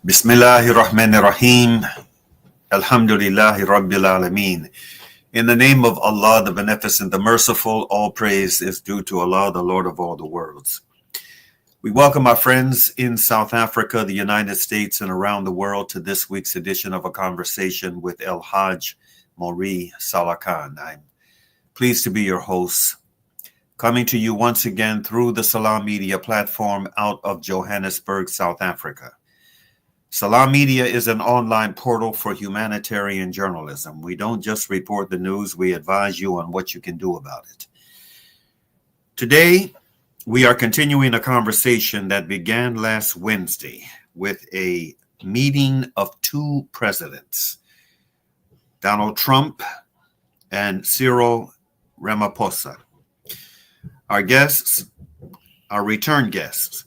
Bismillahir Rahmanir Rahim. Alhamdulillahi Rabbil Alameen. In the name of Allah, the Beneficent, the Merciful, all praise is due to Allah, the Lord of all the worlds. We welcome our friends in South Africa, the United States, and around the world to this week's edition of A Conversation with El-Hajj Mauri Saalakhan. I'm pleased to be your host, coming to you once again through the Salam Media platform out of Johannesburg, South Africa. Salam Media is an online portal for humanitarian journalism. We don't just report the news, we advise you on what you can do about it. Today, we are continuing a conversation that began last Wednesday with a meeting of two presidents, Donald Trump and Cyril Ramaphosa. Our guests, our return guests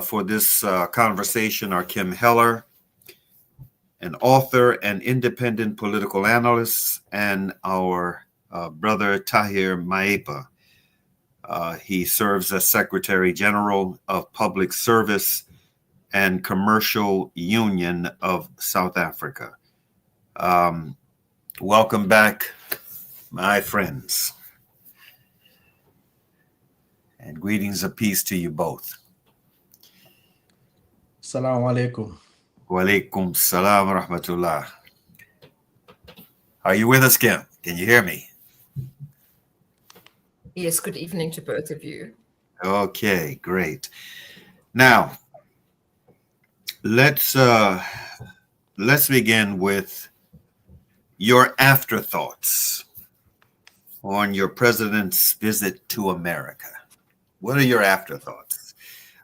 for this conversation are Kim Heller, an author and independent political analyst, and our brother Tahir Maepa. He serves as Secretary General of Public Service and Commercial Union of South Africa. Welcome back, my friends. And greetings of peace to you both. Assalamu alaikum. Wa alaikum salam wa rahmatullah. Are you with us, Kim? Can you hear me? Yes, good evening to both of you. Okay, great. Now, let's begin with your afterthoughts on your president's visit to America. What are your afterthoughts?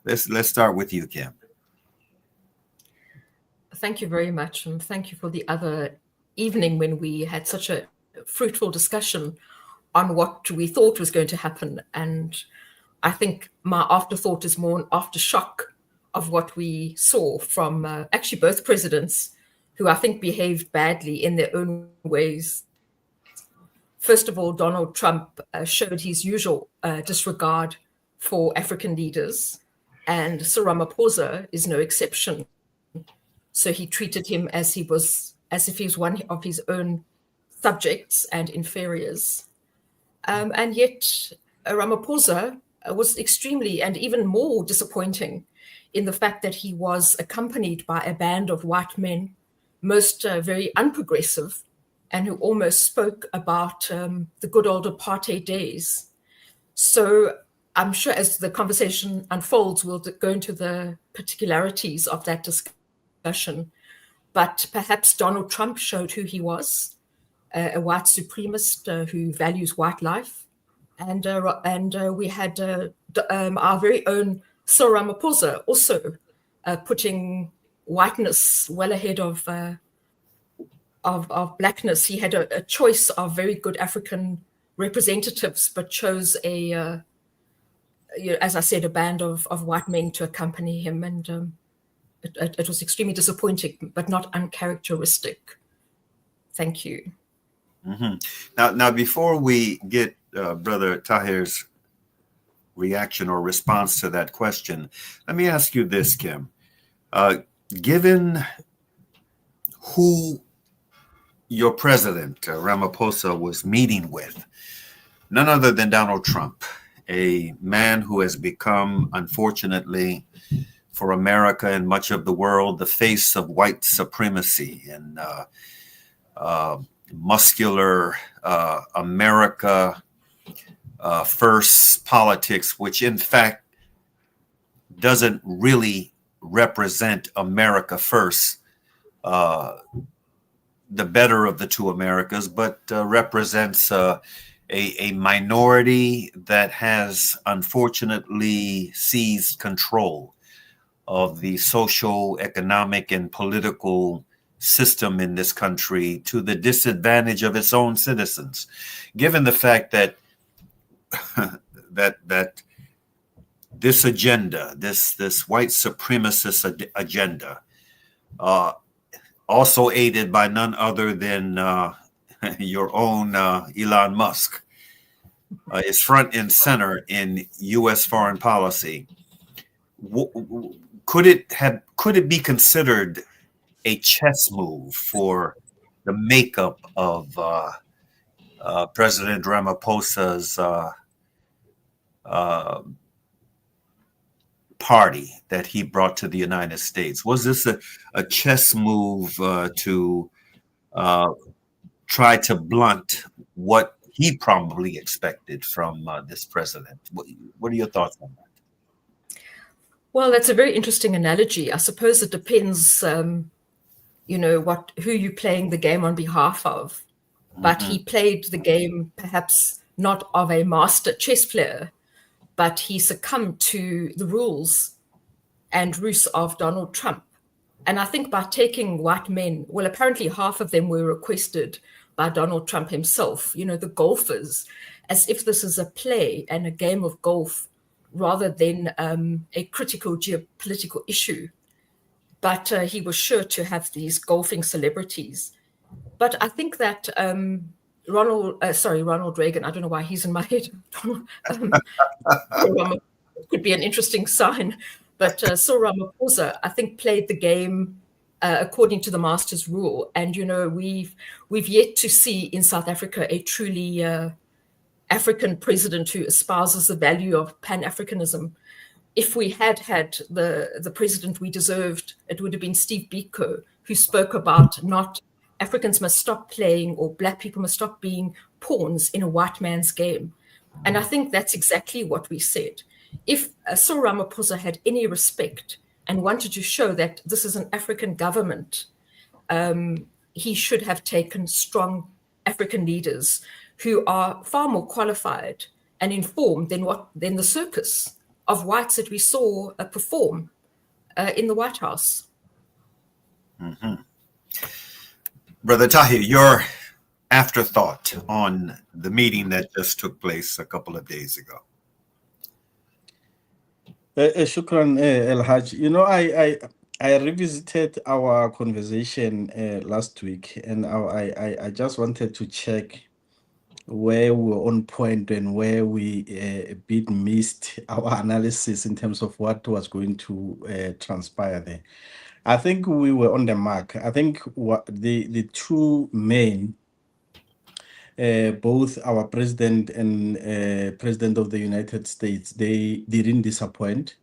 Let's start with you, Kim. Thank you very much, and thank you for the other evening when we had such a fruitful discussion on what we thought was going to happen. And I think my afterthought is more an aftershock of what we saw from actually both presidents, who I think behaved badly in their own ways. First of all, Donald Trump showed his usual disregard for African leaders, and Cyril Ramaphosa is no exception. So he treated him as if he was one of his own subjects and inferiors. And yet Ramaphosa was extremely and even more disappointing in the fact that he was accompanied by a band of white men, most very unprogressive, and who almost spoke about the good old apartheid days. So I'm sure as the conversation unfolds, we'll go into the particularities of that discussion. But perhaps Donald Trump showed who he was, a white supremacist who values white life. And we had our very own Cyril Ramaphosa also putting whiteness well ahead of blackness. He had a choice of very good African representatives, but chose as I said, a band of white men to accompany him. And it was extremely disappointing, but not uncharacteristic. Thank you. Mm-hmm. Now, before we get Brother Tahir's reaction or response to that question, let me ask you this, Kim. Given who your president, Ramaphosa, was meeting with, none other than Donald Trump, a man who has become, unfortunately, for America and much of the world, the face of white supremacy and muscular America first politics, which in fact doesn't really represent America first, the better of the two Americas, but represents a minority that has unfortunately seized control of the social, economic, and political system in this country to the disadvantage of its own citizens. Given the fact that that this agenda, this white supremacist agenda, also aided by none other than your own Elon Musk, is front and center in U.S. foreign policy. Could could it be considered a chess move for the makeup of President Ramaphosa's uh, party that he brought to the United States? Was this a chess move to uh, try to blunt what he probably expected from this president? What are your thoughts on that? Well, that's a very interesting analogy. I suppose it depends, who you're playing the game on behalf of. But Mm-hmm. he played the game perhaps not of a master chess player, but he succumbed to the rules and ruse of Donald Trump. And I think by taking white men, well, apparently half of them were requested by Donald Trump himself, the golfers, as if this is a play and a game of golf rather than a critical geopolitical issue. But he was sure to have these golfing celebrities. But I think that Ronald Reagan, I don't know why he's in my head. Could be an interesting sign. But Cyril Ramaphosa, I think, played the game according to the master's rule. And, we've yet to see in South Africa a truly African president who espouses the value of Pan-Africanism. If we had had the president we deserved, it would have been Steve Biko, who spoke about not Africans must stop playing or Black people must stop being pawns in a white man's game. And I think that's exactly what we said. If Cyril Ramaphosa had any respect and wanted to show that this is an African government, he should have taken strong African leaders who are far more qualified and informed than the circus of whites that we saw perform in the White House. Mm-hmm. Brother Tahir, your afterthought on the meeting that just took place a couple of days ago. Shukran, El-Hajj. I revisited our conversation last week, and I just wanted to check where we were on point and where we a bit missed our analysis in terms of what was going to transpire there. I think we were on the mark. I think what the two main, both our president and president of the United States, they didn't disappoint.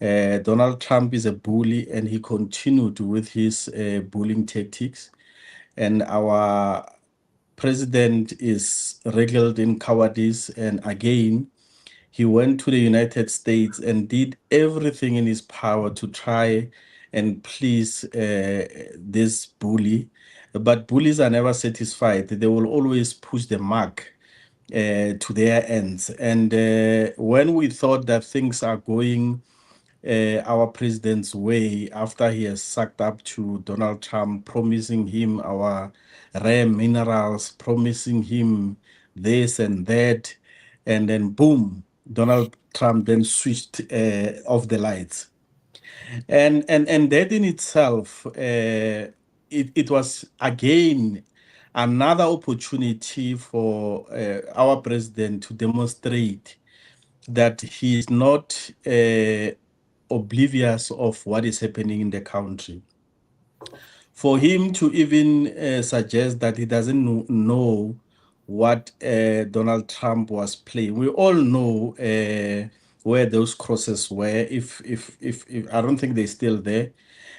Donald Trump is a bully, and he continued with his bullying tactics. And our president is regaled in cowardice. And again, he went to the United States and did everything in his power to try and please this bully. But bullies are never satisfied. They will always push the mark to their ends. And when we thought that things are going our president's way, after he has sucked up to Donald Trump, promising him our rare minerals, promising him this and that, and then boom, Donald Trump then switched off the lights. And that in itself, it was again another opportunity for our president to demonstrate that he is not oblivious of what is happening in the country. For him to even suggest that he doesn't know what Donald Trump was playing, we all know where those crosses were. If I don't think they're still there.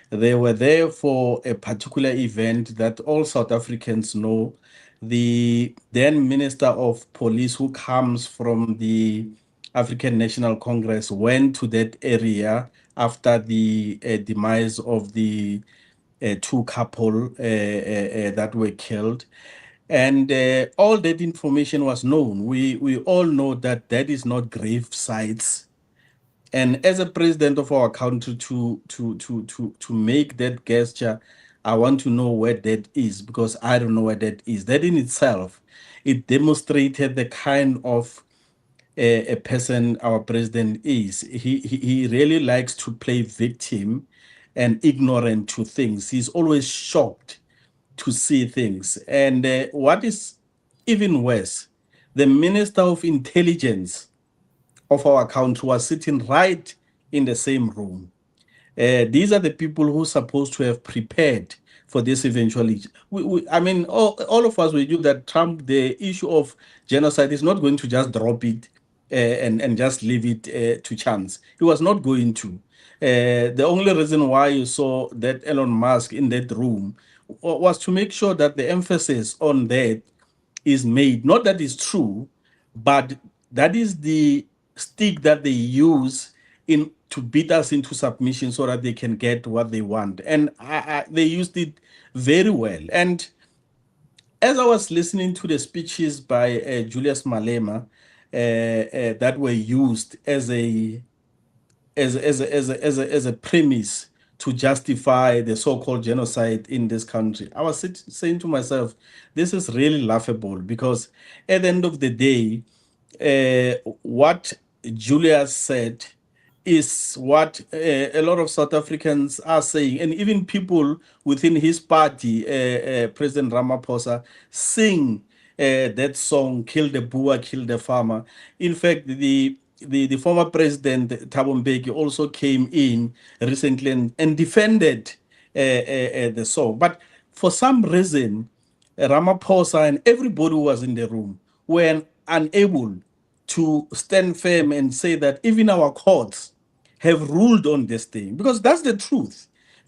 They were there for a particular event that all South Africans know. The then Minister of Police, who comes from the African National Congress, went to that area after the demise of the two couple that were killed. And all that information was known. We all know that that is not grave sites. And as a president of our country, to make that gesture, I want to know where that is, because I don't know where that is. That in itself, it demonstrated the kind of a person our president is. He really likes to play victim and ignorant to things. He's always shocked to see things. And what is even worse, the Minister of Intelligence of our country was sitting right in the same room. These are the people who are supposed to have prepared for this eventuality. I mean, all of us, we knew that Trump, the issue of genocide, is not going to just drop it and just leave it to chance. He was not going to. The only reason why you saw that Elon Musk in that room was to make sure that the emphasis on that is made. Not that it's true, but that is the stick that they use in to beat us into submission so that they can get what they want. And they used it very well. And as I was listening to the speeches by Julius Malema that were used as a premise to justify the so-called genocide in this country, I was saying to myself, this is really laughable, because at the end of the day, what Julius said is what a lot of South Africans are saying, and even people within his party, President Ramaphosa, sing that song, "Kill the Boer, Kill the Farmer." In fact, the former president, Thabo Mbeki, also came in recently and defended the song. But for some reason, Ramaphosa and everybody who was in the room were unable to stand firm and say that even our courts have ruled on this thing, because that's the truth.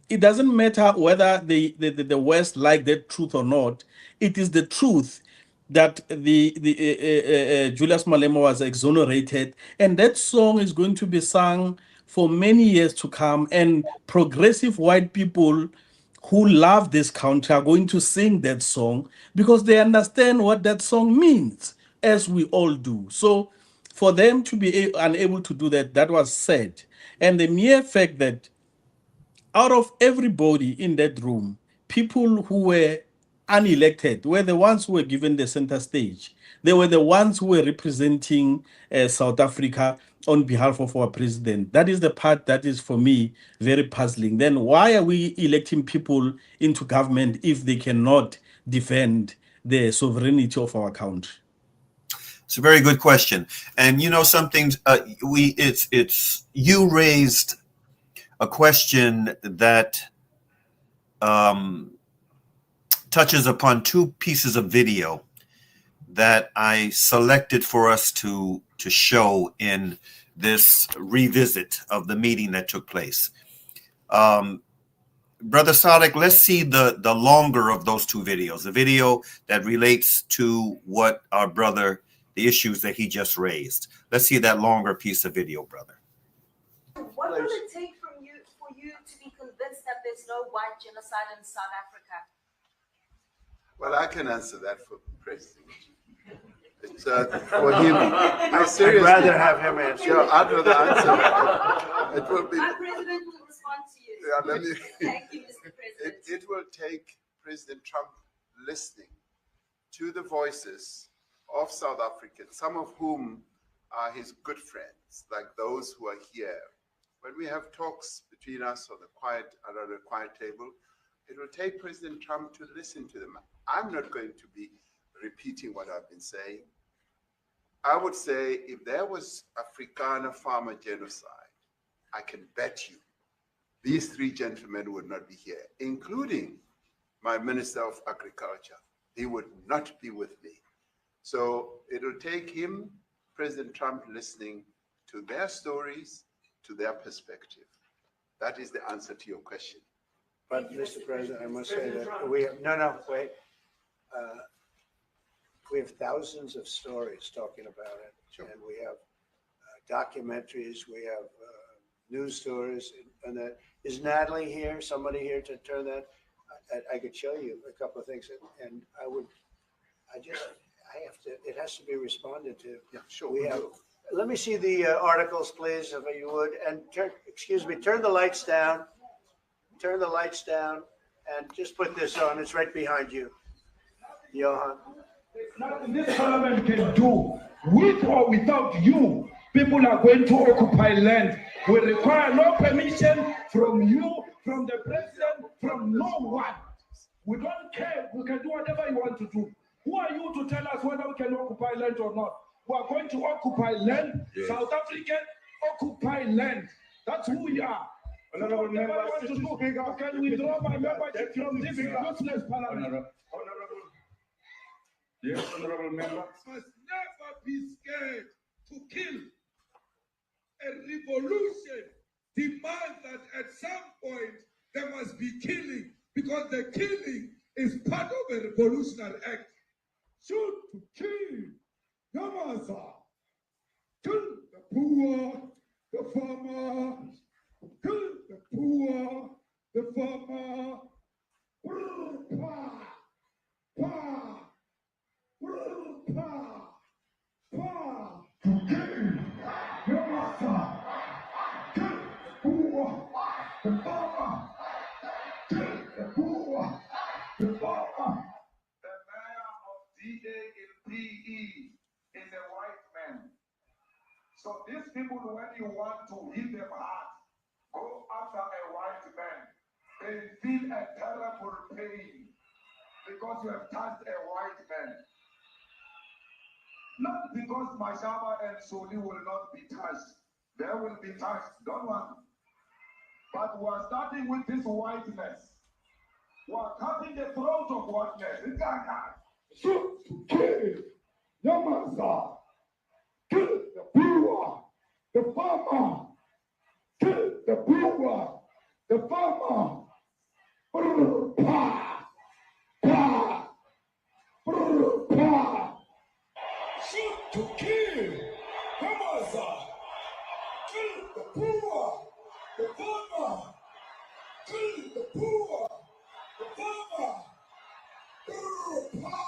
It doesn't matter whether the West like that truth or not. It is the truth that the Julius Malema was exonerated, and that song is going to be sung for many years to come. And progressive white people who love this country are going to sing that song because they understand what that song means, as we all do. So for them to be unable to do that, that was said. And the mere fact that out of everybody in that room, people who were unelected were the ones who were given the center stage. They were the ones who were representing South Africa on behalf of our president. That is the part that is, for me, very puzzling. Then why are we electing people into government if they cannot defend the sovereignty of our country? It's a very good question. And you know something, you raised a question that touches upon two pieces of video that I selected for us to show in this revisit of the meeting that took place. Brother Saalak, let's see the longer of those two videos, the video that relates to what our brother, the issues that he just raised. Let's see that longer piece of video, brother. What will it take for you to be convinced that there's no white genocide in South Africa? Well, I can answer that for the president. It's for him. I'd rather have him answer. Yeah, I'd rather answer that. It will be. My president will respond to you. Yeah, let me. Thank you, Mr. President. It will take President Trump listening to the voices of South Africans, some of whom are his good friends, like those who are here. When we have talks between us on around the quiet table, it will take President Trump to listen to them. I'm not going to be repeating what I've been saying. I would say if there was Afrikaner farmer genocide, I can bet you these three gentlemen would not be here, including my Minister of Agriculture. He would not be with me. So it'll take him, President Trump, listening to their stories, to their perspective. That is the answer to your question. But Mr. President, I must say that we have, wait. We have thousands of stories talking about it. Sure. And we have documentaries, we have news stories, and that. Is Natalie here? Somebody here to turn that? I could show you a couple of things, and it has to be responded to. Yeah, sure. Let me see the articles, please, if you would. And turn the lights down. Turn the lights down, and just put this on. It's right behind you, Johan. There's nothing this parliament can do, with or without you. People are going to occupy land. We require no permission from you, from the president, from no one. We don't care. We can do whatever you want to do. Who are you to tell us whether we can occupy land or not? We are going to occupy land. Yes. South African occupy land. That's who we are. Honorable member, can withdraw my membership from this useless parliament? Yes, honorable member. Must never be scared to kill. A revolution demands that at some point there must be killing, because the killing is part of a revolutionary act. Shoot to kill. Yamasa. Kill the poor, the farmer. Kill the poor, the farmer. Pa, pa, pa, pa. To kill. Yamasa. Kill the poor, the farmer. Kill the poor, the farmer. The mayor of DA in PE is a white man. So these people, when you want to hit them hard, go after a white man. They feel a terrible pain because you have touched a white man. Not because Mashaba and Soli will not be touched. They will be touched, don't worry. But we are starting with this whiteness. We are cutting the throat of whiteness. It's like that. Shoot to kill. Yamasa. Kill the poor, the farmer. Kill the poor, the farmer. Pa, pa, pa. Shoot to kill. Yamasa. Kill the poor, the farmer. Kill the poor, the farmer. Pa, pa.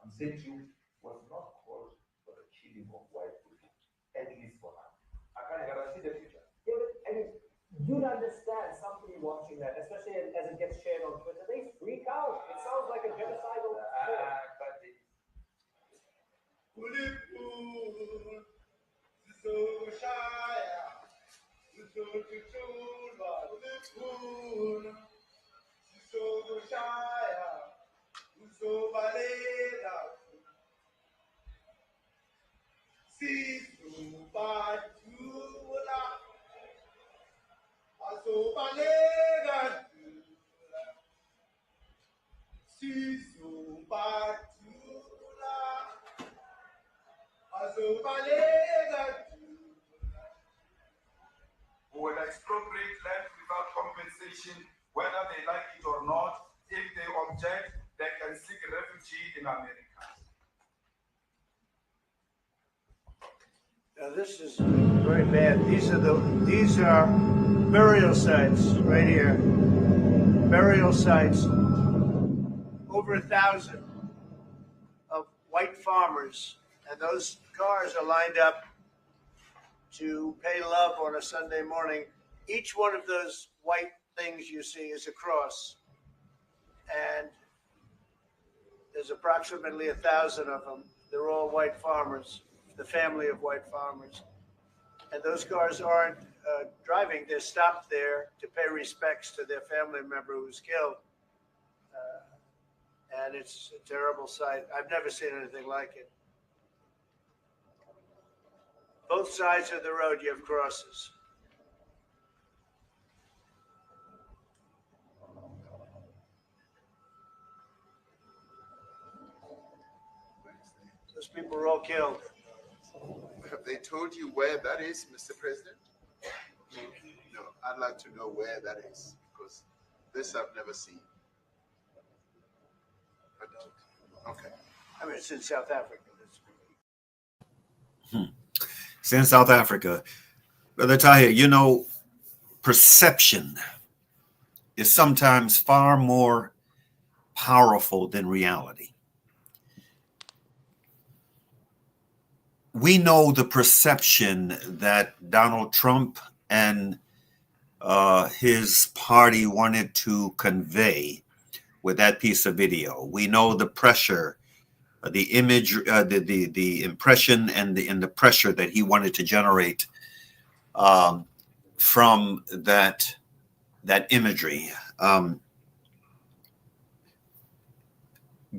I'm saying to you, was not called for the killing of white people, at least for now. I can't guarantee the future. Yeah, but I mean, you'd understand somebody watching that, especially as it gets shared on Twitter. They freak out. It sounds like a genocidal. Who will expropriate land without compensation, whether they like it or not. If they object, they can seek refuge in America. Now this is very bad. These are burial sites right here. Burial sites. Over 1,000 of white farmers, and those cars are lined up to pay love on a Sunday morning. Each one of those white things you see is a cross, and there's approximately 1,000 of them. They're all white farmers, the family of white farmers. And those cars aren't driving. They're stopped there to pay respects to their family member who's killed. And it's a terrible sight. I've never seen anything like it. Both sides of the road, you have crosses. Those people were all killed. Have they told you where that is, Mr. President? No, I'd like to know where that is, because this I've never seen. I don't. Okay. I mean, it's in South Africa. It's in South Africa. Brother Tahir, you know, perception is sometimes far more powerful than reality. We know the perception that Donald Trump and his party wanted to convey with that piece of video. We know the pressure, the image, the impression, and the pressure that he wanted to generate from that imagery.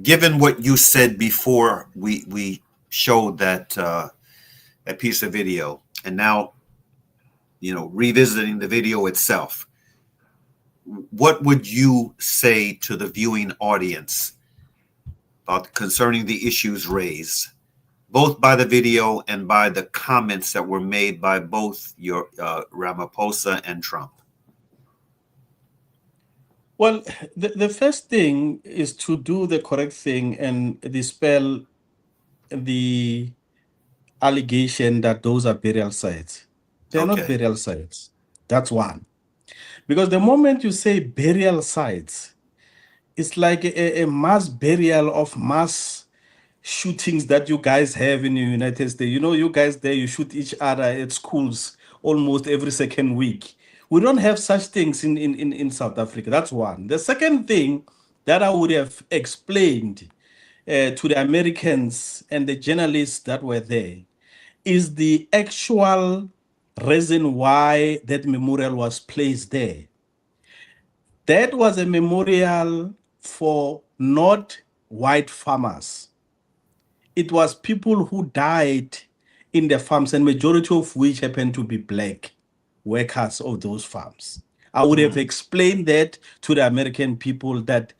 given what you said before we showed that that piece of video, and now, you know, revisiting the video itself, what would you say to the viewing audience about concerning the issues raised, both by the video and by the comments that were made by both your Ramaphosa and Trump? Well, the first thing is to do the correct thing and dispel the allegation that those are burial sites. They're not Okay. burial sites. That's one. Because the moment you say burial sites, it's like a mass burial of mass shootings that you guys have in the United States. You know, you guys there, you shoot each other at schools almost every second week. We don't have such things in South Africa. That's one. The second thing that I would have explained to the Americans and the journalists that were there is the actual reason why that memorial was placed there. That was a memorial for not white farmers. It was people who died in the farms, and majority of which happened to be black workers of those farms. I would have explained that to the American people, that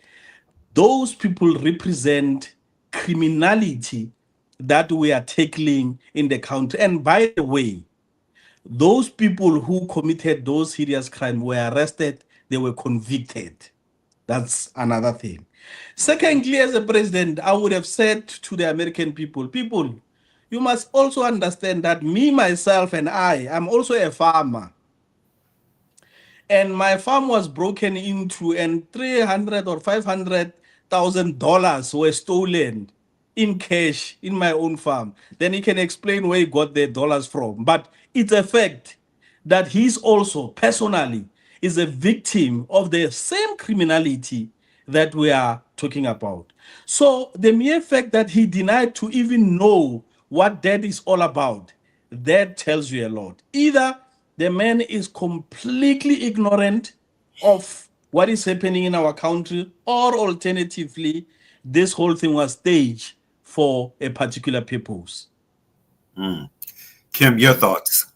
those people represent criminality that we are tackling in the country. And by the way, those people who committed those serious crimes were arrested, they were convicted. That's another thing. Secondly, as a president, I would have said to the American people, you must also understand that me, myself, and I'm also a farmer. And my farm was broken into, and $300,000 or $500,000 were stolen in cash in my own farm. Then he can explain where he got the dollars from. But it's a fact that he's also personally is a victim of the same criminality that we are talking about. So the mere fact that he denied to even know what that is all about, that tells you a lot. Either the man is completely ignorant of what is happening in our country, or alternatively, this whole thing was staged for a particular purpose. Kim, your thoughts.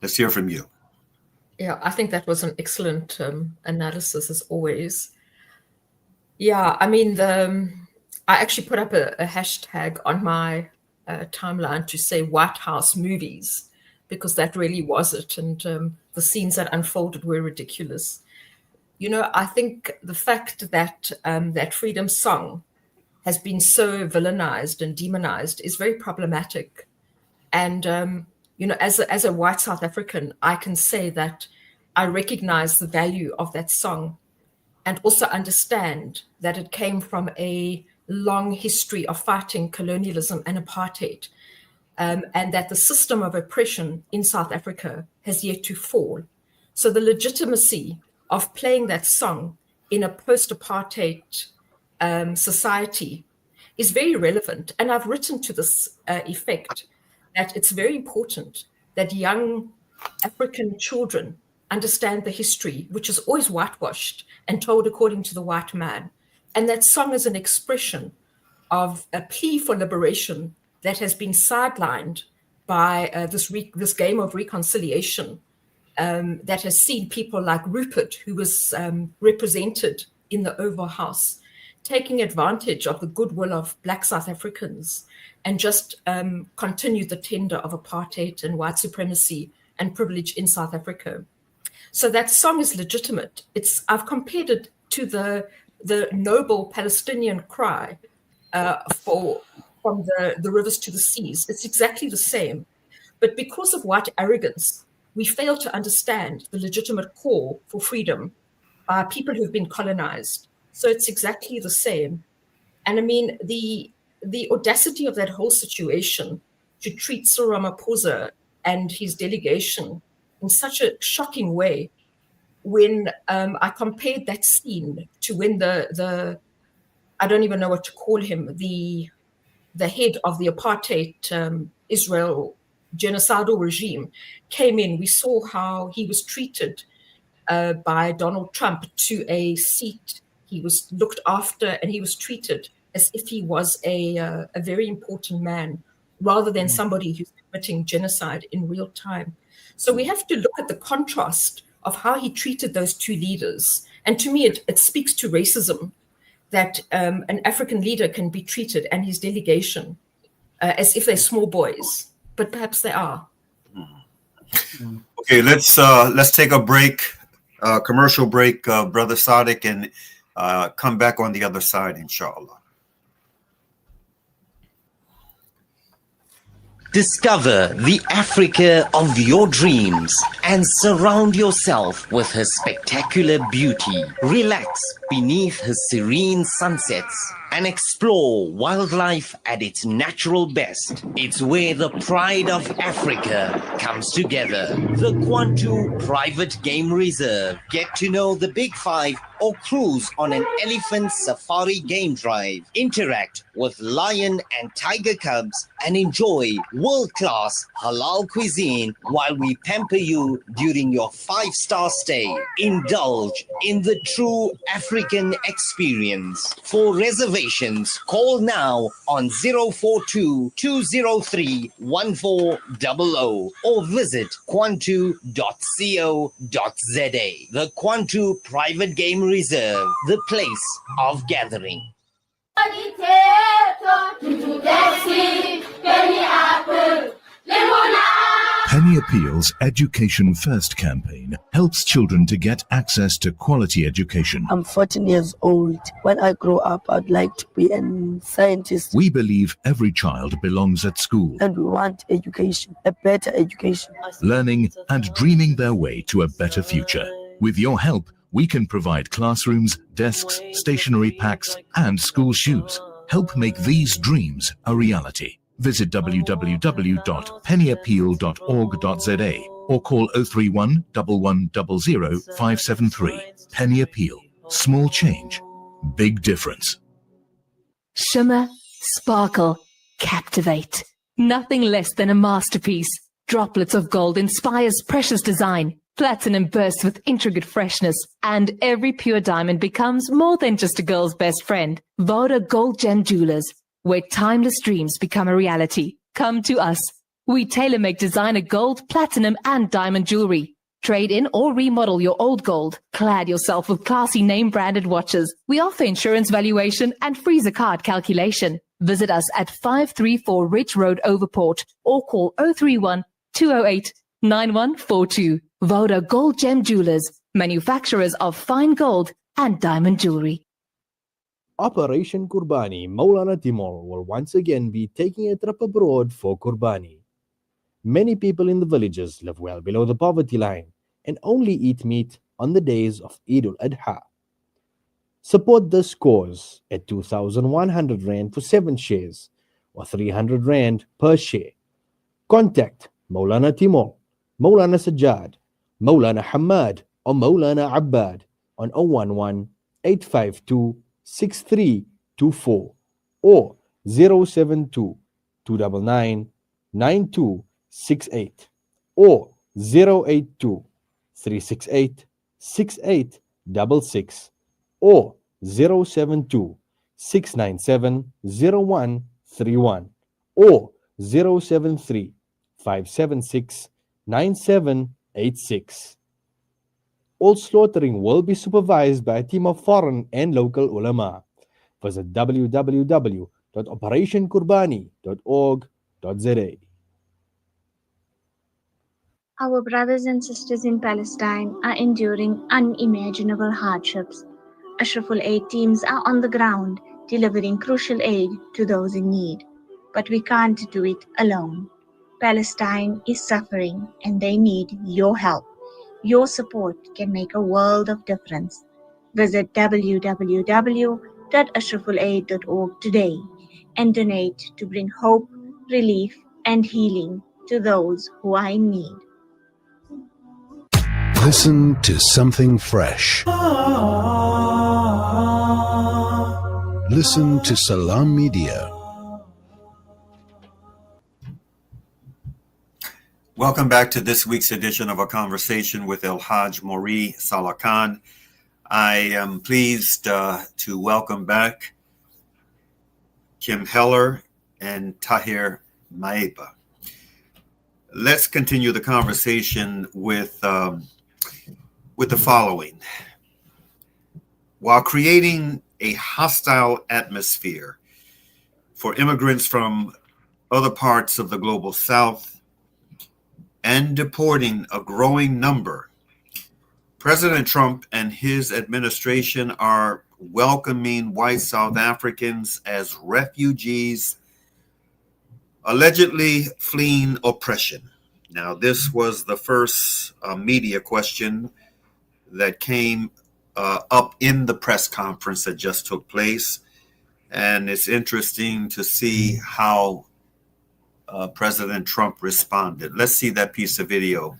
Let's hear from you. Yeah, I think that was an excellent analysis as always. Yeah, I mean, I actually put up a hashtag on my timeline to say White House movies, because that really was it. And the scenes that unfolded were ridiculous. You know, I think the fact that that freedom song has been so villainized and demonized is very problematic. And, you know, as a white South African, I can say that I recognize the value of that song, and also understand that it came from a long history of fighting colonialism and apartheid, and that the system of oppression in South Africa has yet to fall. So the legitimacy of playing that song in a post-apartheid society is very relevant. And I've written to this effect that it's very important that young African children understand the history, which is always whitewashed and told according to the white man. And that song is an expression of a plea for liberation that has been sidelined by this game of reconciliation that has seen people like Rupert, who was represented in the Oval House, taking advantage of the goodwill of Black South Africans and just continue the tender of apartheid and white supremacy and privilege in South Africa. So that song is legitimate. I've compared it to the noble Palestinian cry from the rivers to the seas. It's exactly the same. But because of white arrogance, we fail to understand the legitimate call for freedom by people who've been colonized. So it's exactly the same. And I mean, the audacity of that whole situation to treat Cyril Ramaphosa and his delegation in such a shocking way, when I compared that scene to when the I don't even know what to call him, the head of the apartheid Israel genocidal regime came in, we saw how he was treated by Donald Trump to a seat. He was looked after and he was treated as if he was a very important man, rather than somebody who's committing genocide in real time. So we have to look at the contrast of how he treated those two leaders. And to me, it speaks to racism that an African leader can be treated, and his delegation, as if they're small boys, but perhaps they are. Okay, let's take a break, commercial break, Brother Sadiq, and come back on the other side, inshallah. Discover the Africa of your dreams and surround yourself with her spectacular beauty. Relax beneath her serene sunsets and explore wildlife at its natural best. It's where the pride of Africa comes together. The Kwantu Private Game Reserve. Get to know the Big Five or cruise on an elephant safari game drive. Interact with lion and tiger cubs and enjoy world-class halal cuisine while we pamper you during your 5-star stay. Indulge in the true African experience. For reservations, call now on 042-203-1400 or visit kwantu.co.za. The Kwantu Private Game Reserve, the place of gathering. Penny Appeal's Education First campaign helps children to get access to quality education. I'm 14 years old. When I grow up, I'd like to be a scientist. We believe every child belongs at school, And we want education, a better education. learning and dreaming their way to a better future. With your help, we can provide classrooms, desks, stationery packs, and school shoes. Help make these dreams a reality. Visit www.pennyappeal.org.za or call 031 1100 573. Penny Appeal. Small change, big difference. Shimmer, sparkle, captivate. Nothing less than a masterpiece. Droplets of gold inspires precious design. Platinum bursts with intricate freshness, and every pure diamond becomes more than just a girl's best friend. Voda Gold Gem Jewelers, where timeless dreams become a reality. Come to us. We tailor-make designer gold, platinum, and diamond jewelry. Trade in or remodel your old gold. Clad yourself with classy name-branded watches. We offer insurance valuation and freezer card calculation. Visit us at 534 Ridge Road, Overport, or call 031 208 9142. Voda Gold Gem Jewelers, manufacturers of fine gold and diamond jewelry. Operation Kurbani Maulana Timur will once again be taking a trip abroad for Kurbani. Many people in the villages live well below the poverty line and only eat meat on the days of Eid al-Adha. Support this cause at 2,100 Rand for 7 shares or 300 Rand per share. Contact Maulana Timur, Maulana Sajjad, Maulana Hamad or Maulana Abbad on 011 852 6324 or 072 299 9268 or 082 368 6866 or 072 697 0131 or 073 576 9786. All slaughtering will be supervised by a team of foreign and local ulama. Visit www.operationkurbani.org.za. Our brothers and sisters in Palestine are enduring unimaginable hardships. Ashraful Aid teams are on the ground delivering crucial aid to those in need. But we can't do it alone. Palestine is suffering and they need your help. Your support can make a world of difference. Visit www.ashrafulaid.org today and donate to bring hope, relief, and healing to those who are in need. Listen to something fresh. Listen to Salam Media. Welcome back to this week's edition of A Conversation with El-Hajj Mauri Saalakhan. I am pleased to welcome back Kim Heller, and Tahir Maeba. Let's continue the conversation with the following. While creating a hostile atmosphere for immigrants from other parts of the global south and deporting a growing number, President Trump and his administration are welcoming white South Africans as refugees allegedly fleeing oppression. Now, this was the first media question that came up in the press conference that just took place. And it's interesting to see how President Trump responded. Let's see that piece of video,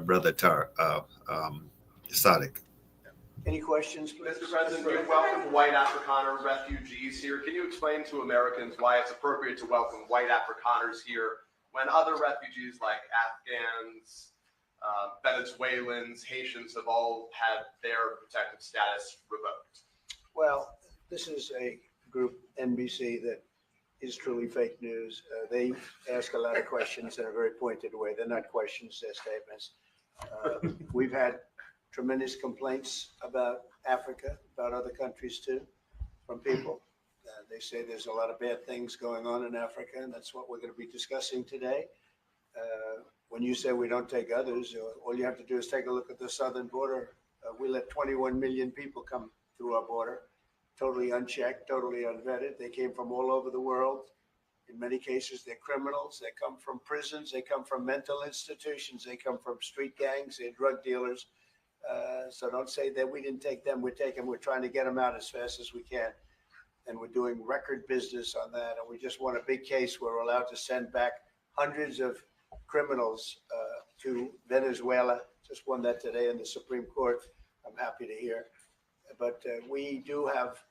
Brother Sadiq. Any questions, please? Mr. President, you welcome white Afrikaner refugees here. Can you explain to Americans why it's appropriate to welcome white Afrikaners here when other refugees like Afghans, Venezuelans, Haitians have all had their protective status revoked? Well, this is a group, NBC, that is truly fake news. They ask a lot of questions in a very pointed way. They're not questions, they're statements. We've had tremendous complaints about Africa, about other countries too, from people. They say there's a lot of bad things going on in Africa, and that's what we're going to be discussing today. When you say we don't take others, all you have to do is take a look at the southern border. We let 21 million people come through our border, totally unchecked, totally unvetted. They came from all over the world. In many cases, they're criminals. They come from prisons. They come from mental institutions. They come from street gangs. They're drug dealers. So don't say that we didn't take them. We're trying to get them out as fast as we can. And we're doing record business on that. And we just won a big case where we're allowed to send back hundreds of criminals to Venezuela. Just won that today in the Supreme Court. I'm happy to hear. But we do have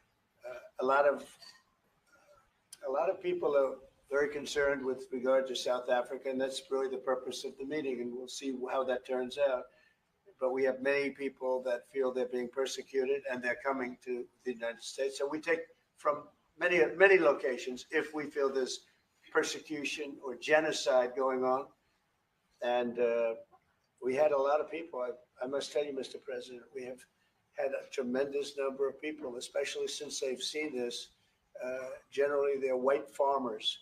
a lot of people are very concerned with regard to South Africa, and that's really the purpose of the meeting. And we'll see how that turns out. But we have many people that feel they're being persecuted, and they're coming to the United States. So we take from many locations if we feel there's persecution or genocide going on. And we had a lot of people. I must tell you, Mr. President, we have had a tremendous number of people, especially since they've seen this. Generally, they're white farmers,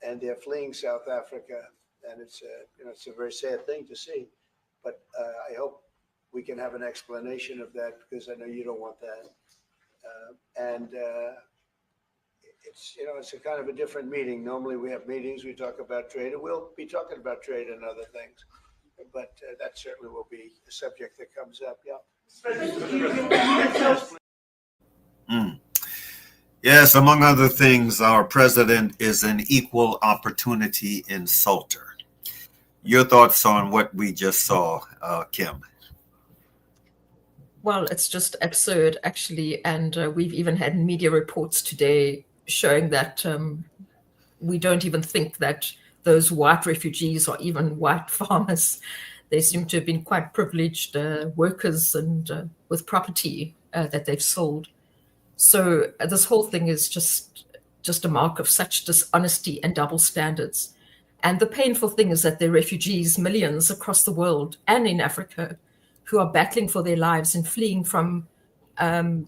and they're fleeing South Africa, and it's a very sad thing to see. But I hope we can have an explanation of that, because I know you don't want that. It's a kind of a different meeting. Normally we have meetings, we talk about trade, and we'll be talking about trade and other things. But that certainly will be a subject that comes up. Yeah. Yes, among other things, our president is an equal opportunity insulter. Your thoughts on what we just saw, Kim? Well, it's just absurd, actually. And we've even had media reports today showing that we don't even think that those white refugees are even white farmers. They seem to have been quite privileged workers and with property that they've sold. So this whole thing is just a mark of such dishonesty and double standards. And the painful thing is that there are refugees, millions across the world and in Africa, who are battling for their lives and fleeing from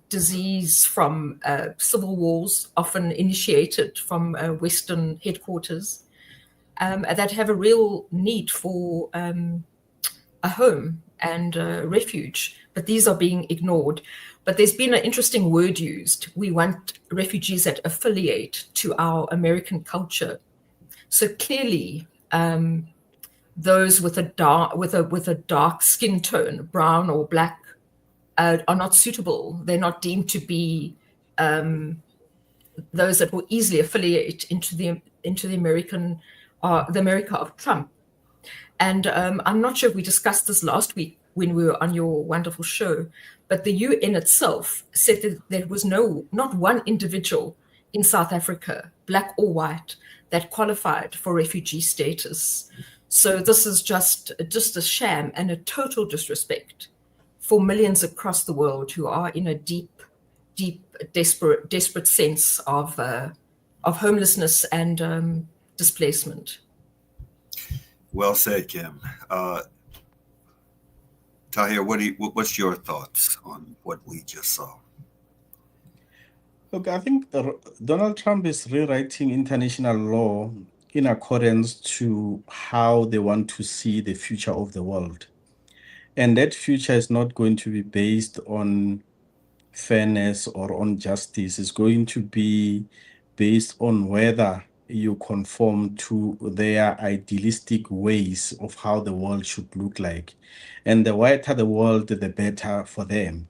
disease, from civil wars, often initiated from Western headquarters, that have a real need for a home and refuge. But these are being ignored. But there's been an interesting word used. We want refugees that affiliate to our American culture. So clearly, those with a dark skin tone, brown or black, are not suitable. They're not deemed to be those that will easily affiliate into the America of Trump. And I'm not sure if we discussed this last week when we were on your wonderful show, but the UN itself said that there was not one individual in South Africa, black or white, that qualified for refugee status. So this is just a sham and a total disrespect for millions across the world who are in a deep, desperate sense of homelessness and displacement. Well said, Kim. Tahir, what's your thoughts on what we just saw? Look, I think Donald Trump is rewriting international law in accordance to how they want to see the future of the world. And that future is not going to be based on fairness or on justice. It's going to be based on whether you conform to their idealistic ways of how the world should look like. And the whiter the world, the better for them.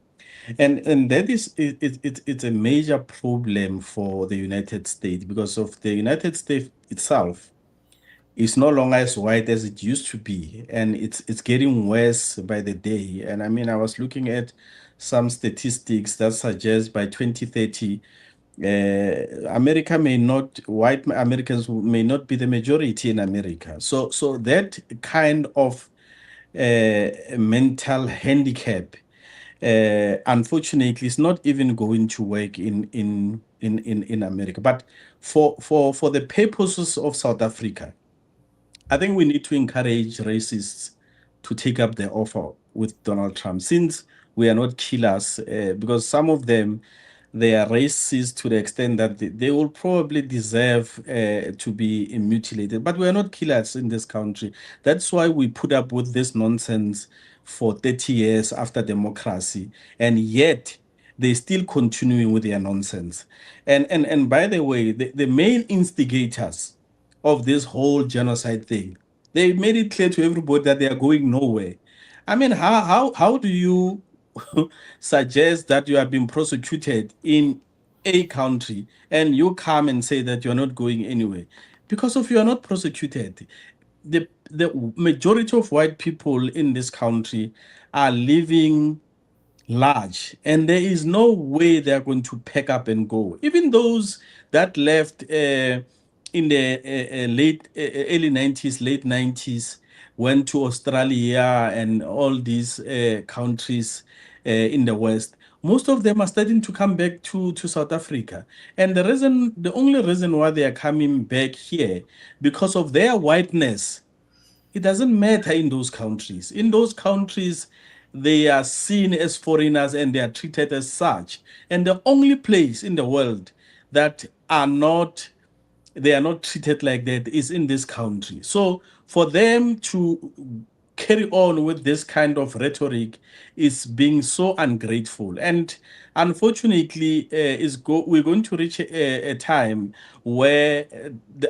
And that is it's a major problem for the United States, because of the United States itself is no longer as white as it used to be, and it's getting worse by the day. And I mean, I was looking at some statistics that suggest by 2030, America may not, white Americans may not be the majority in America. So that kind of mental handicap, unfortunately, is not even going to work in America. But for the purposes of South Africa, I think we need to encourage racists to take up the offer with Donald Trump, since we are not killers, because some of them, they are racist to the extent that they will probably deserve to be mutilated. But we are not killers in this country. That's why we put up with this nonsense for 30 years after democracy, and yet they're still continuing with their nonsense. And by the way, the main instigators of this whole genocide thing, they made it clear to everybody that they are going nowhere. I mean, how do you suggest that you have been prosecuted in a country and you come and say that you're not going anywhere? Because if you are not prosecuted, the majority of white people in this country are living large, and there is no way they're going to pack up and go. Even those that left in the early 90s, late 90s, went to Australia and all these countries in the West. Most of them are starting to come back to South Africa. And the only reason why they are coming back here, because of their whiteness. It doesn't matter in those countries. In those countries, they are seen as foreigners and they are treated as such. And the only place in the world that they are not treated like that is in this country. So for them to carry on with this kind of rhetoric is being so ungrateful. And unfortunately, we're going to reach a time where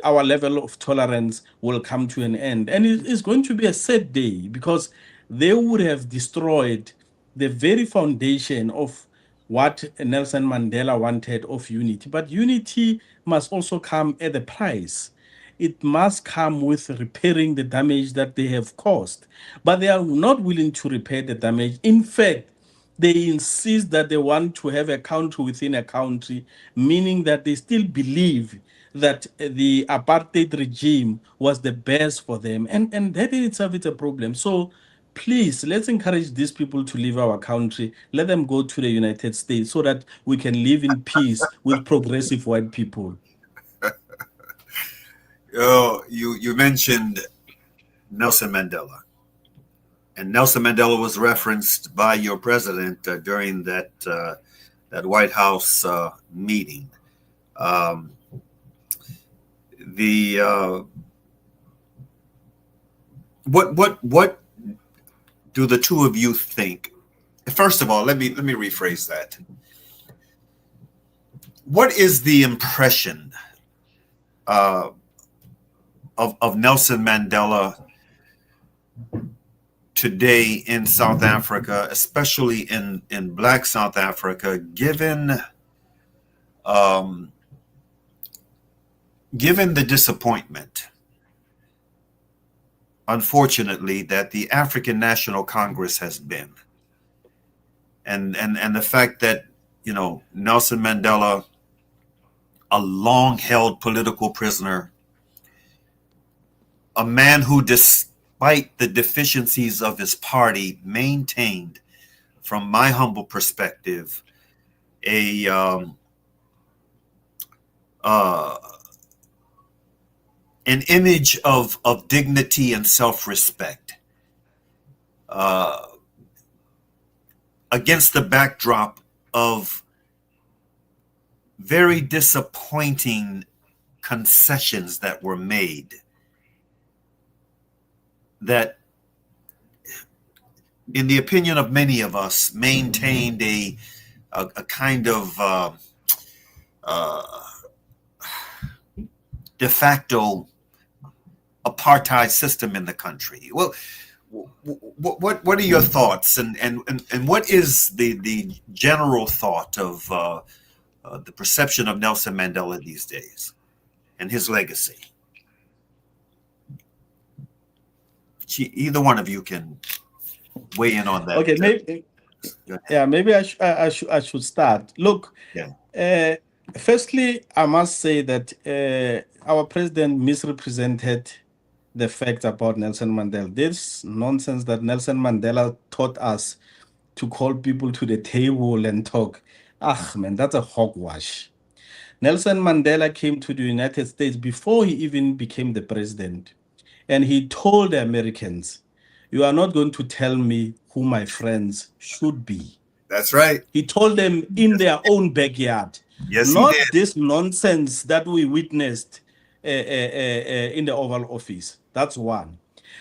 our level of tolerance will come to an end. And it is going to be a sad day, because they would have destroyed the very foundation of what Nelson Mandela wanted of unity. But unity must also come at a price. It must come with repairing the damage that they have caused. But they are not willing to repair the damage. In fact, they insist that they want to have a country within a country, meaning that they still believe that the apartheid regime was the best for them. And that in itself is a problem. So please, let's encourage these people to leave our country. Let them go to the United States so that we can live in peace with progressive white people. You mentioned Nelson Mandela. And Nelson Mandela was referenced by your president during that White House meeting. What do the two of you think? First of all, let me rephrase that. What is the impression of Nelson Mandela today in South Africa, especially in Black South Africa, given the disappointment, unfortunately, that the African National Congress has been, and the fact that, you know, Nelson Mandela, a long-held political prisoner, a man who, despite the deficiencies of his party, maintained, from my humble perspective, a an image of dignity and self-respect against the backdrop of very disappointing concessions that were made that, in the opinion of many of us, maintained a kind of de facto apartheid system in the country. Well, what are your thoughts, and what is the general thought of the perception of Nelson Mandela these days and his legacy? Either one of you can weigh in on that. Okay, maybe I should start. Look, firstly, I must say that our president misrepresented the facts about Nelson Mandela. This nonsense that Nelson Mandela taught us to call people to the table and talk. Man, that's a hogwash. Nelson Mandela came to the United States before he even became the president. And he told the Americans, you are not going to tell me who my friends should be. That's right. He told them in their own backyard. Yes, not he did. This nonsense that we witnessed in the Oval Office. That's one.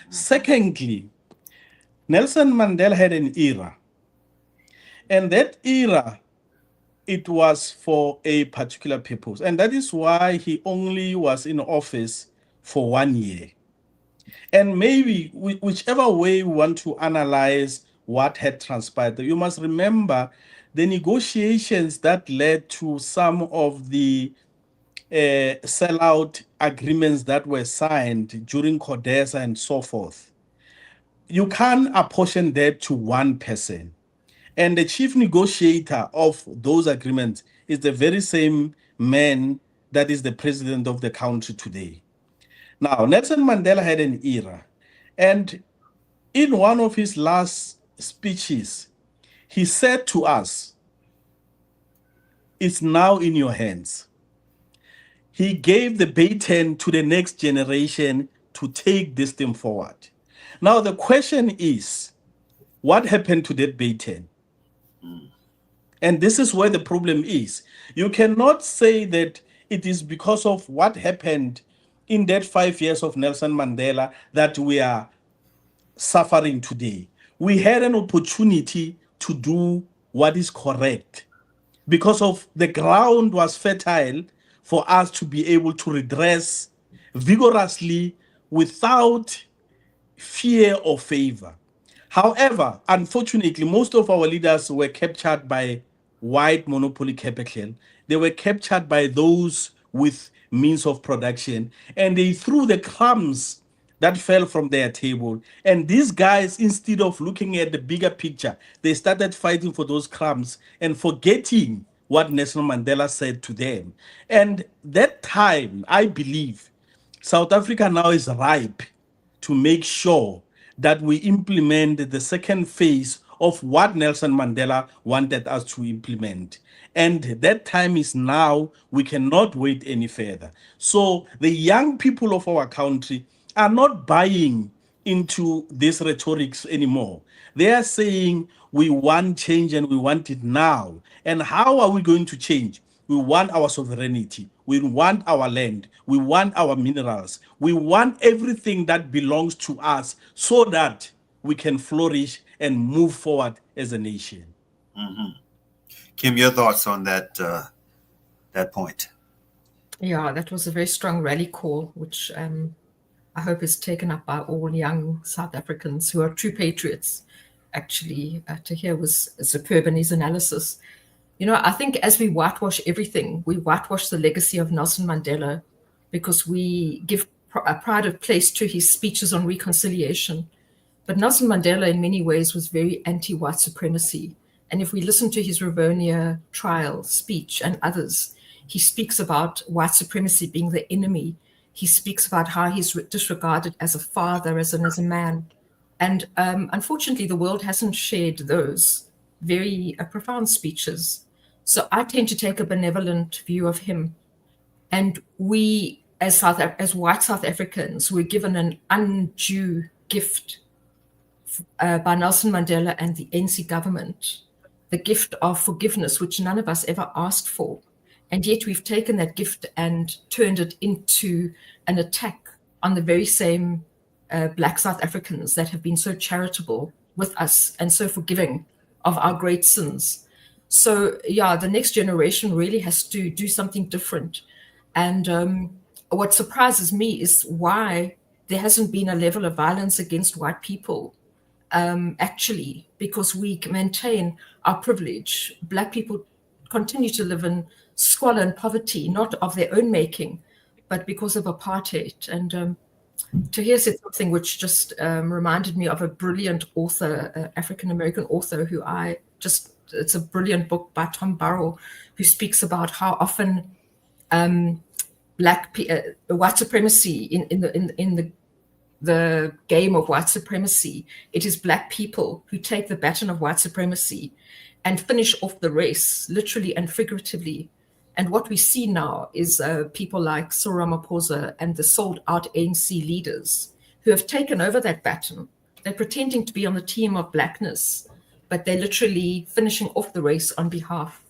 Secondly, Nelson Mandela had an era. And that era, it was for a particular purpose. And that is why he only was in office for 1 year. And maybe whichever way we want to analyze what had transpired, you must remember the negotiations that led to some of the sellout agreements that were signed during CODESA and so forth. You can't apportion that to one person. And the chief negotiator of those agreements is the very same man that is the president of the country today. Now, Nelson Mandela had an era. And in one of his last speeches, he said to us, it's now in your hands. He gave the baton to the next generation to take this thing forward. Now, the question is, what happened to that baton? And this is where the problem is. You cannot say that it is because of what happened in that 5 years of Nelson Mandela that we are suffering today. We had an opportunity to do what is correct because of the ground was fertile for us to be able to redress vigorously without fear or favor. However, unfortunately, most of our leaders were captured by white monopoly capital. They were captured by those with means of production, and they threw the crumbs that fell from their table. And these guys, instead of looking at the bigger picture, they started fighting for those crumbs and forgetting what Nelson Mandela said to them. And that time, I believe, South Africa now is ripe to make sure that we implement the second phase of what Nelson Mandela wanted us to implement. And that time is now. We cannot wait any further. So the young people of our country are not buying into this rhetorics anymore. They are saying we want change and we want it now. And how are we going to change? We want our sovereignty. We want our land. We want our minerals. We want everything that belongs to us so that we can flourish and move forward as a nation. Mm-hmm. Kim, your thoughts on that point? Yeah, that was a very strong rally call, which I hope is taken up by all young South Africans who are true patriots. Actually, to hear was superb in his analysis. You know, I think as we whitewash everything, we whitewash the legacy of Nelson Mandela because we give a pride of place to his speeches on reconciliation. But Nelson Mandela, in many ways, was very anti-white supremacy. And if we listen to his Rivonia trial speech and others, he speaks about white supremacy being the enemy. He speaks about how he's disregarded as a father, as a man. And unfortunately, the world hasn't shared those very profound speeches. So I tend to take a benevolent view of him. And we, as white South Africans, were given an undue gift by Nelson Mandela and the ANC government, the gift of forgiveness, which none of us ever asked for. And yet we've taken that gift and turned it into an attack on the very same Black South Africans that have been so charitable with us and so forgiving of our great sins. So yeah, the next generation really has to do something different. And what surprises me is why there hasn't been a level of violence against white people, actually, because we maintain our privilege. Black people continue to live in squalor and poverty, not of their own making, but because of apartheid. And Tahir said something which just reminded me of a brilliant author, African-American author, who it's a brilliant book by Tom Burrell, who speaks about how often white supremacy in the game of white supremacy, it is Black people who take the baton of white supremacy and finish off the race, literally and figuratively. And what we see now is people like Cyril Ramaphosa and the sold-out ANC leaders who have taken over that baton. They're pretending to be on the team of Blackness, but they're literally finishing off the race on behalf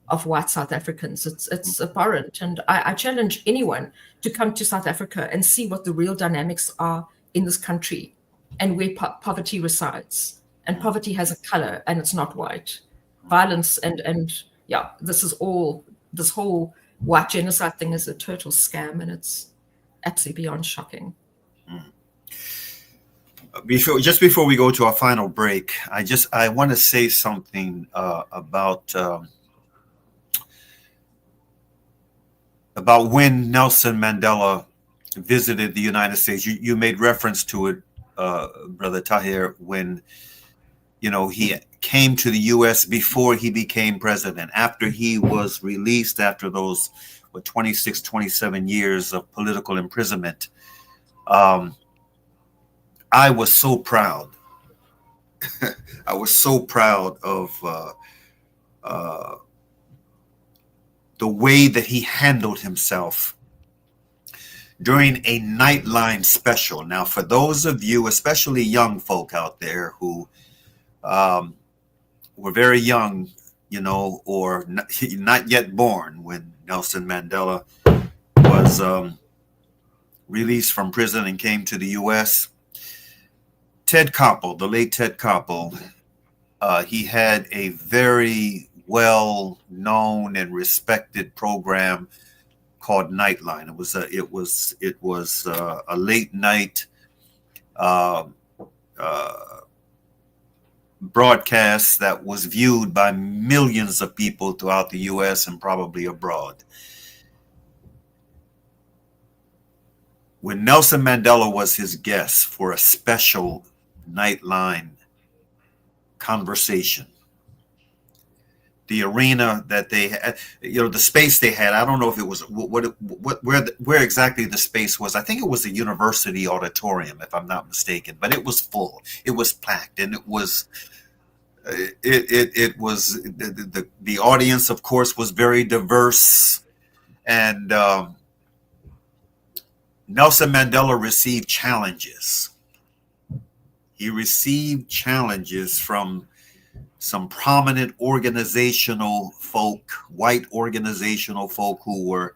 of white South Africans. It's abhorrent. And I challenge anyone to come to South Africa and see what the real dynamics are in this country and where poverty resides. And poverty has a color, and it's not white. Violence and yeah, this whole white genocide thing is a total scam, and it's absolutely beyond shocking. Just before we go to our final break, I want to say something about when Nelson Mandela visited the United States. You made reference to it, Brother Tahir, when he came to the U.S. before he became president, after he was released after those 26, 27 years of political imprisonment. I was so proud. I was so proud of the way that he handled himself during a Nightline special. Now, for those of you, especially young folk out there who were very young, or not yet born when Nelson Mandela was released from prison and came to the U.S., Ted Koppel, the late Ted Koppel, he had a very well-known and respected program called Nightline. It was a late night broadcast that was viewed by millions of people throughout the U.S. and probably abroad. When Nelson Mandela was his guest for a special Nightline conversation, the arena that they had, the space they had, I don't know if it was where exactly the space was. I think it was a university auditorium, if I'm not mistaken, but it was full. It was packed, and it was the audience, of course, was very diverse, and Nelson Mandela received challenges. He received challenges from some prominent organizational folk, white organizational folk who were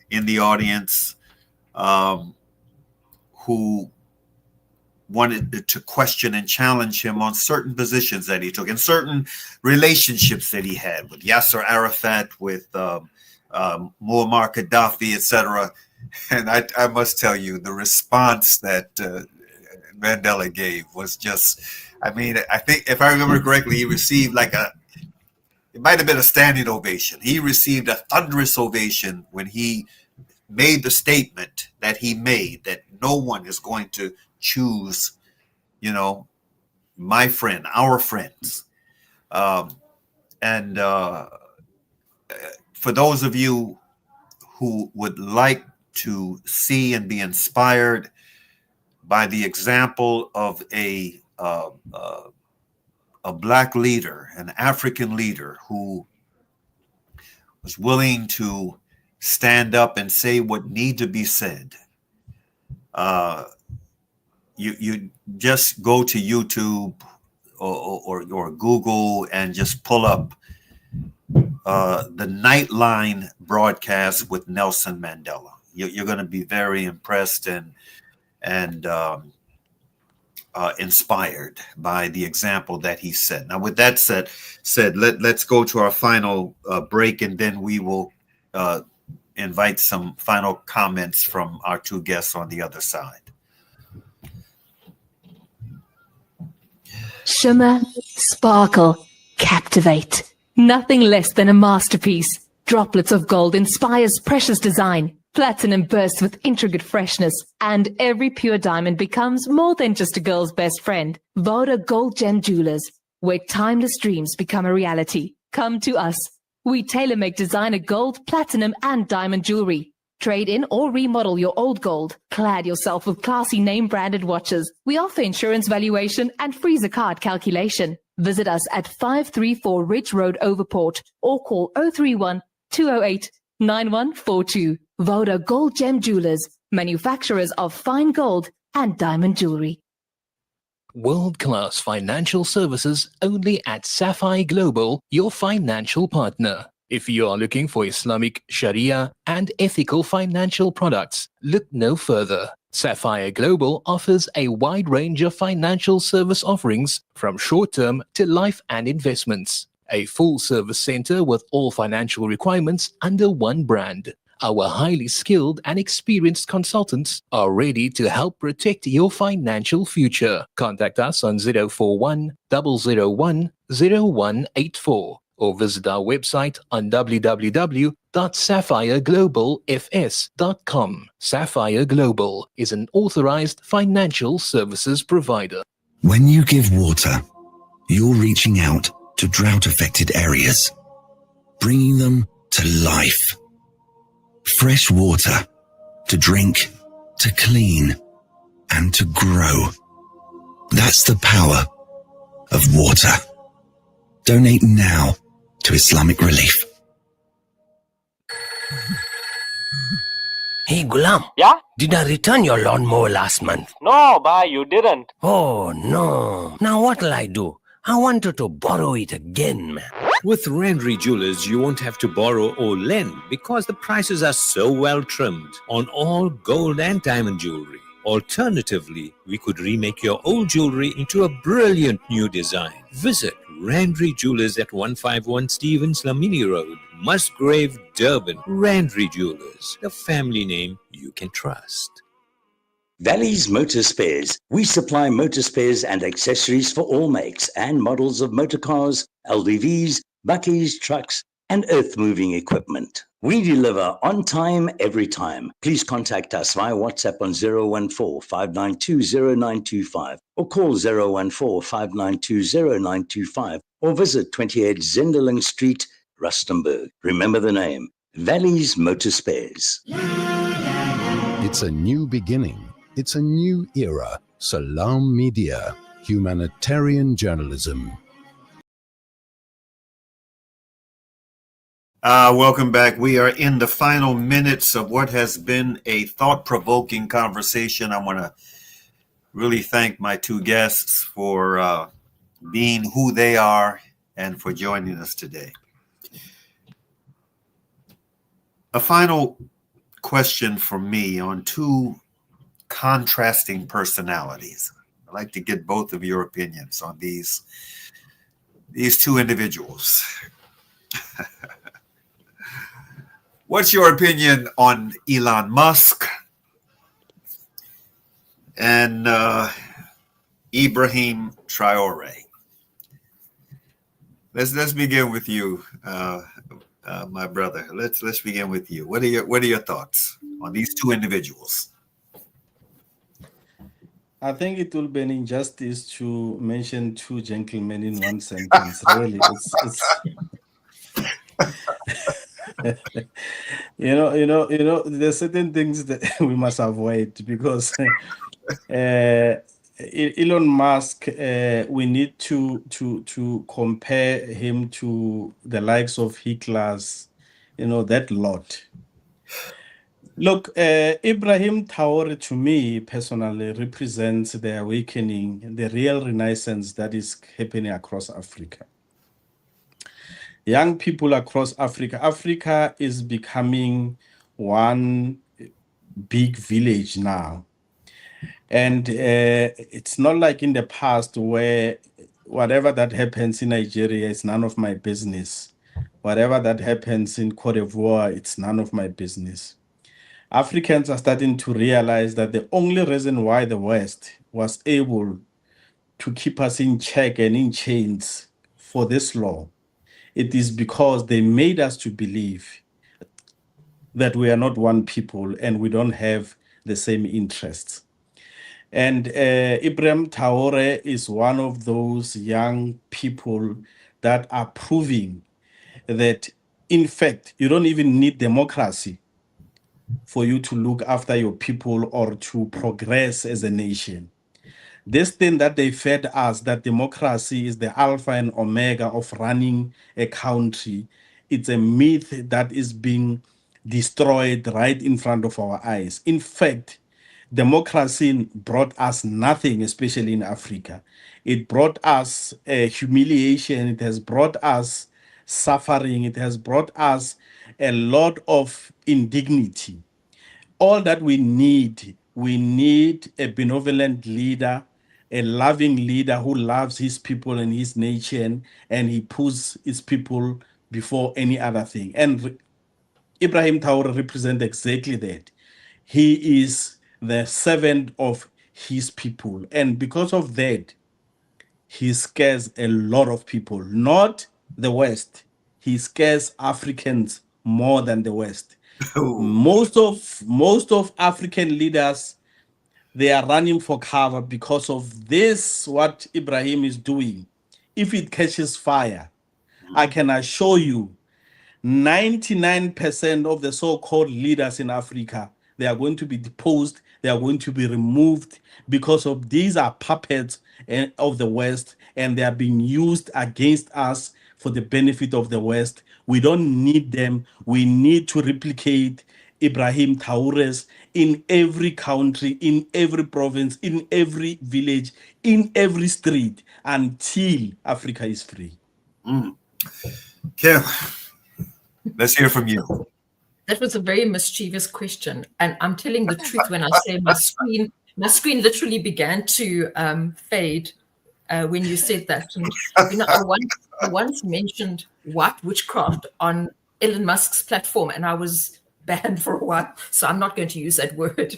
in the audience, who wanted to question and challenge him on certain positions that he took and certain relationships that he had with Yasser Arafat, with Muammar Gaddafi, etc. And I must tell you, the response that Mandela gave was just, I think if I remember correctly, he received it might have been a standing ovation. He received a thunderous ovation when he made the statement that he made, that no one is going to choose, my friend, our friends. And for those of you who would like to see and be inspired by the example of a Black leader, an African leader who was willing to stand up and say what need to be said, you just go to YouTube or Google and just pull up the Nightline broadcast with Nelson Mandela. You're going to be very impressed and inspired by the example that he set. Now, with that said, let's go to our final break, and then we will invite some final comments from our two guests on the other side. Shimmer, sparkle, captivate. Nothing less than a masterpiece. Droplets of gold inspires precious design. Platinum bursts with intricate freshness, and every pure diamond becomes more than just a girl's best friend. Voda Gold Gem Jewelers, where timeless dreams become a reality. Come to us. We tailor-make designer gold, platinum, and diamond jewelry. Trade in or remodel your old gold. Clad yourself with classy name-branded watches. We offer insurance valuation and freezer card calculation. Visit us at 534 Ridge Road, Overport, or call 031 208 9142. Voda Gold Gem Jewelers, manufacturers of fine gold and diamond jewelry. World-class financial services only at Sapphire Global, your financial partner. If you are looking for Islamic, Sharia, and ethical financial products, look no further. Sapphire Global offers a wide range of financial service offerings from short-term to life and investments. A full-service center with all financial requirements under one brand. Our highly skilled and experienced consultants are ready to help protect your financial future. Contact us on 041 001 0184 or visit our website on www.sapphireglobalfs.com. Sapphire Global is an authorized financial services provider. When you give water, you're reaching out to drought-affected areas, bringing them to life. Fresh water to drink, to clean, and to grow. That's the power of water. Donate now to Islamic Relief. Hey Gulam. Yeah? Did I return your lawnmower last month? No, bhai, you didn't. Oh no. Now what'll I do? I wanted to borrow it again, man. With Rendry Jewelers, you won't have to borrow or lend because the prices are so well trimmed on all gold and diamond jewelry. Alternatively, we could remake your old jewelry into a brilliant new design. Visit Rendry Jewelers at 151 Stevens Lamini Road, Musgrave, Durban. Rendry Jewelers, the family name you can trust. Valley's Motor Spares. We supply motor spares and accessories for all makes and models of motor cars, LDVs, buckies, trucks, and earth-moving equipment. We deliver on time, every time. Please contact us via WhatsApp on 014-592-0925 or call 014-592-0925 or visit 28 Zenderling Street, Rustenburg. Remember the name, Valley's Motor Spares. It's a new beginning. It's a new era. Salam Media, humanitarian journalism. Welcome back. We are in the final minutes of what has been a thought-provoking conversation. I want to really thank my two guests for being who they are and for joining us today. A final question for me on two contrasting personalities. I'd like to get both of your opinions on these two individuals. What's your opinion on Elon Musk and Ibrahim Traore? Let's begin with you, my brother. Let's begin with you. What are your thoughts on these two individuals? I think it will be an injustice to mention two gentlemen in one sentence. Really, it's you know. There's certain things that we must avoid because Elon Musk. We need to compare him to the likes of Hitler's. That lot. Look, Ibrahim Traore to me personally represents the awakening, the real renaissance that is happening across Africa. Young people across Africa, Africa is becoming one big village now. And it's not like in the past where whatever that happens in Nigeria is none of my business. Whatever that happens in Cote d'Ivoire, it's none of my business. Africans are starting to realize that the only reason why the West was able to keep us in check and in chains for this long, it is because they made us to believe that we are not one people and we don't have the same interests. And Ibrahim Traore is one of those young people that are proving that, in fact, you don't even need democracy for you to look after your people or to progress as a nation. This thing that they fed us, that democracy is the alpha and omega of running a country, it's a myth that is being destroyed right in front of our eyes. In fact, democracy brought us nothing, especially in Africa. It brought us humiliation. It has brought us suffering. It has brought us a lot of indignity. All that we need a benevolent leader, a loving leader who loves his people and his nation, and he puts his people before any other thing. And Ibrahim Traore represents exactly that. He is the servant of his people. And because of that, he scares a lot of people, not the West. He scares Africans more than the West. Most of African leaders, they are running for cover because of this, what Ibrahim is doing. If it catches fire, I can assure you 99% of the so-called leaders in Africa, they are going to be deposed, they are going to be removed because of these are puppets of the West, and they are being used against us for the benefit of the West. We don't need them. We need to replicate Ibrahim Traore's in every country, in every province, in every village, in every street until Africa is free. Kim, let's hear from you. That was a very mischievous question, and I'm telling the truth when I say my screen literally began to fade when you said that. And I once mentioned white witchcraft on Elon Musk's platform, and I was banned for a while, so I'm not going to use that word.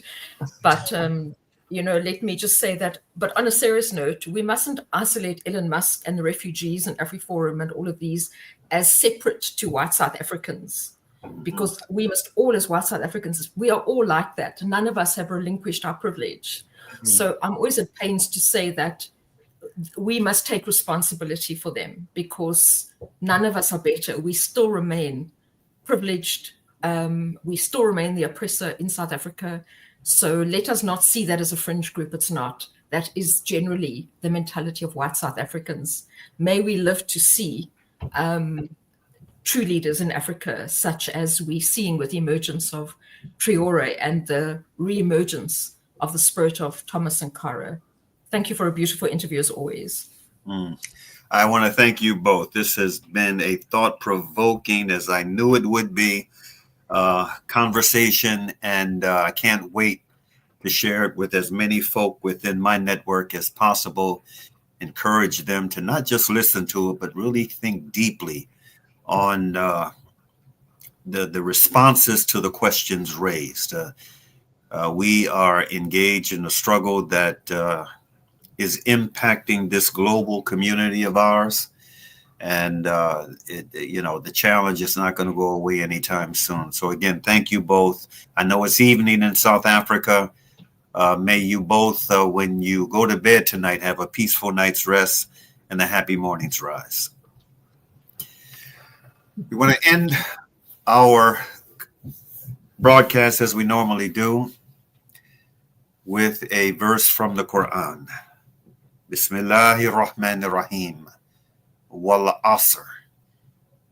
But let me just say that. But on a serious note, we mustn't isolate Elon Musk and the refugees and AfriForum and all of these as separate to white South Africans, because we must all, as white South Africans, we are all like that. None of us have relinquished our privilege. So I'm always at pains to say that we must take responsibility for them, because none of us are better. We still remain privileged. We still remain the oppressor in South Africa. So let us not see that as a fringe group. It's not. That is generally the mentality of white South Africans. May we live to see true leaders in Africa, such as we're seeing with the emergence of Traore and the re-emergence of the spirit of Thomas Sankara. Thank you for a beautiful interview as always. I want to thank you both. This has been a thought-provoking, as I knew it would be, conversation, and I can't wait to share it with as many folk within my network as possible. Encourage them to not just listen to it, but really think deeply on the responses to the questions raised. We are engaged in a struggle that is impacting this global community of ours. And, the challenge is not going to go away anytime soon. So again, thank you both. I know it's evening in South Africa. May you both, when you go to bed tonight, have a peaceful night's rest and a happy morning's rise. We want to end our broadcast as we normally do with a verse from the Quran. Bismillahir Rahmanir Rahim. Wal asr.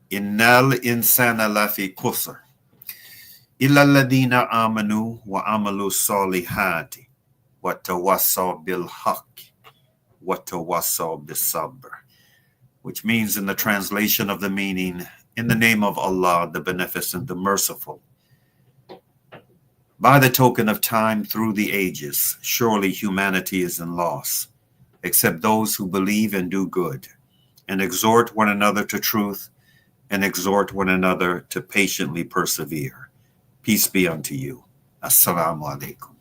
Innal insana lafi khusr. Illa alladhina amanu wa amalu salihati wa tawassaw bil haqq wa tawassaw bis sabr. Which means, in the translation of the meaning, in the name of Allah, the Beneficent, the Merciful, by the token of time through the ages, surely humanity is in loss, except those who believe and do good, and exhort one another to truth, and exhort one another to patiently persevere. Peace be unto you. Assalamu alaikum.